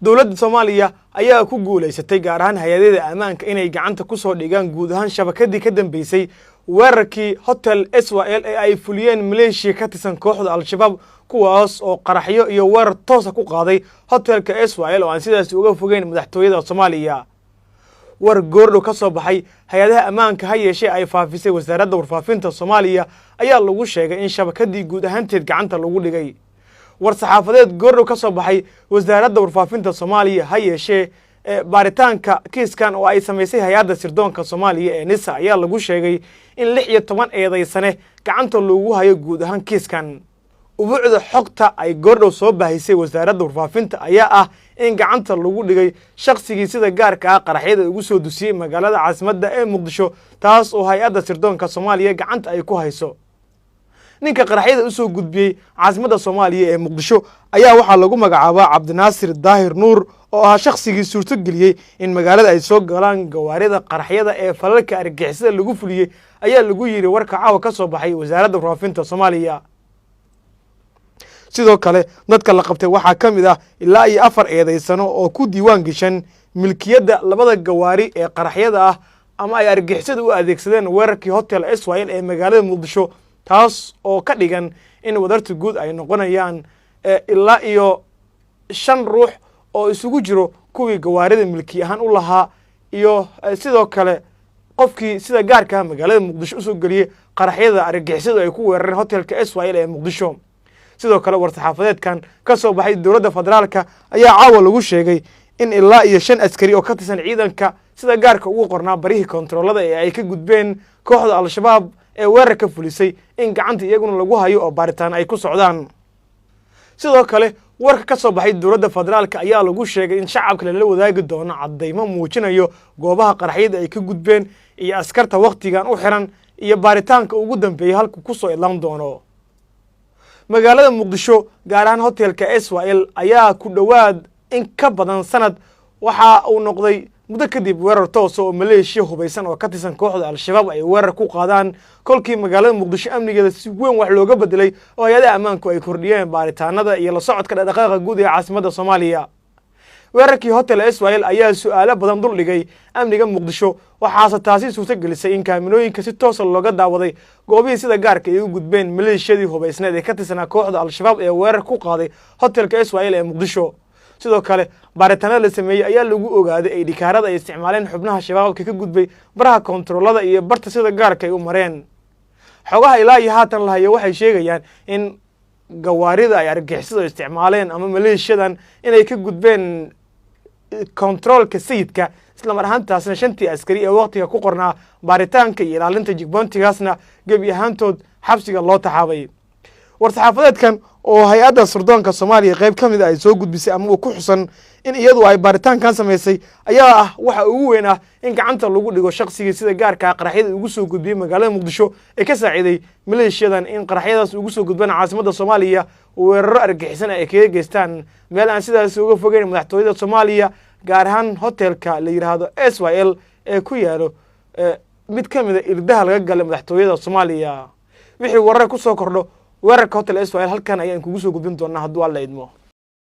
dowladda Soomaaliya ayaa ku guuleysatay gaar ahaan hay'adaha ammaanka inay gacanta ku soo dhigaan guud ahaan shabakadii ka dambeysay weerarkii Hotel Israel ee ay fuliyeen Malaysia ka tirsan kooxda Al-Shabaab kuwaas oo qaraxyo iyo weerar toos ah ku qaaday hotelka Israel oo aan sidaas uga fogeyn madaxtooyada Soomaaliya war goordhow ka soo baxay hay'adaha ammaanka ha yeeshee ay faafisay wasaaradda warfaafinta Soomaaliya ayaa lagu sheegay in shabakadii guud ahaanteed gacanta lagu dhigay war saxaafadeed goordhow ka soo baxay wasaaradda warfaafinta Soomaaliya ha yeeshee baaritaanka kiiskan oo ay sameysay hay'adda sirdoonka Soomaaliya ee NISA ayaa lagu sheegay in 16 eedaysane gacanta loogu hayo guud ahaan kiiskan ubuucda xogta ay goordhow soo baahisay wasaaradda warfaafinta ayaa ah in gacanta lagu dhigay shakhsigii sida gaarka ah qaraxyada ugu soo dusiyay magaalada caasimadda ee Muqdisho taas oo hay'adda sirdoonka Soomaaliya gacanta ay ku hayso ninka qaraxyada u soo gudbiyay caasimadda Soomaaliya ee Muqdisho ayaa waxa lagu magacaabaa Cabdinaasir Daahir Nuur oo ah shakhsigii suurto geliyay in magaalada ay soo galaan gawaarida qaraxyada ee falalka argagixisada lagu fuliyay ayaa lagu yiri warka caawa ka soo baxay wasaaradda warfaafinta Soomaaliya sidoo kale dadka la qabtay waxa kamid ah ilaa iyo 4 eedaysano oo ku diiwaan gashan milkiyada labada gawaari ee qaraxyada ah ama ay argagixisada u adeegsadeen weerarkii Hotel Israel ee magaalada Muqdisho taas oo ka dhigan in wadarta guud ay noqonayaan ilaa iyo 5 ruux oo isugu jiro kuwii gawaarida milki ahaan u lahaa iyo sidoo kale qofkii sida gaarka magaalada Muqdisho u soo galiyay qaraxyada argagixisada ay ku weerareen hotelka Israel ee Muqdisho sidoo kale war saxaafadeedkan ka soo baxay dowladda federaalka ayaa caawa lagu sheegay in ilaa iyo 5 askari oo ka tirsan ciidanka sida gaarka ugu qornaa barihii kontaroolada ee ay ka gudbeen kooxda Al-Shabaab ee weerarka fulisay in gacanta iyaguna lagu hayo oo baaritaan ay ku socdaan sidoo kale warka ka soo baxay dowladda federaalka ayaa lagu sheegay in shacabka la wadaagi doono cadeymo muujinayo goobaha qaraxyada ay ka gudbeen iyo askarta waqtigan u xiran iyo baaritaanka ugu dambeeyay halka ku soo ilaan doono magaalada Muqdisho gaar ahaan hotelka Israel ayaa ku dhawaad in ka badan sanad waxa uu noqday muddo kadib weerar toos oo Malaysia hubeysan oo ka tirsan kooxda Al-Shabaab ay weerar ku qaadaan kolkii magaalada Muqdisho amnigeeda si weyn wax looga bedelay oo hay'adaha ammaanku ay kordhiyeen baaritaanada iyo la socodka dhaqdhaqaaqa guud ee caasimadda Soomaaliya weerarkii Hotel Israel ayaa su'aalo badan dul dhigay amniga Muqdisho waxaase taasi suurto gelisay in kaamirooyinka si toos ah looga daawaday goobihii sida gaarka ay u gudbeen Malaysiadii hubeysneed ee ka tirsan kooxda Al-Shabaab ee weerar ku qaaday hotelka Israel ee Muqdisho sidoo kale baaritaanada la sameeyay ayaa lagu ogaaday ay dhikaarada ay isticmaaleen xubnaha shabaabka ka gudbay baraha kontaroolada iyo barta sida gaarka ay u mareen xogaha ilaa iyo haatan la hayo waxay sheegayaan in gawaarida ay argagixisada isticmaaleen ama Malaysiadan inay ka gudbeen controlka sayidka isla mar ahaantaasna 5 askari ee waqtiga ku qornaa baaritaanka iyo ilaalinta jigboontigaasna gabi ahaantood xabsiga loo taxaabay war saxaafadeedkan oo hay'adda sirdoonka Soomaaliya qayb kamid ay soo gudbisay ama ku xusan in iyadu ay baaritaankan sameysay ayaa ah waxa ugu weyn ah in gacanta lagu dhigo shakhsigii sida gaarka qaraxyada ugu soo gudbiyay magaalada Muqdisho ee ka saaciday Malaysiadan in qaraxyadaas ugu soo gudbaan caasimadda Soomaaliya weeraro argagixisan ay kaga geystaan meel aan sidaas uga fogeyn madaxtooyada Soomaaliya gaar ahaan hotelka la yiraahdo Israel ee ku yaalo mid kamid ah irdaha laga galay madaxtooyada Soomaaliya wixii warar ku soo kordho weerarka Hotel Israel halkan ayaan kugu soo gudbin doonaa haddii Alla idmo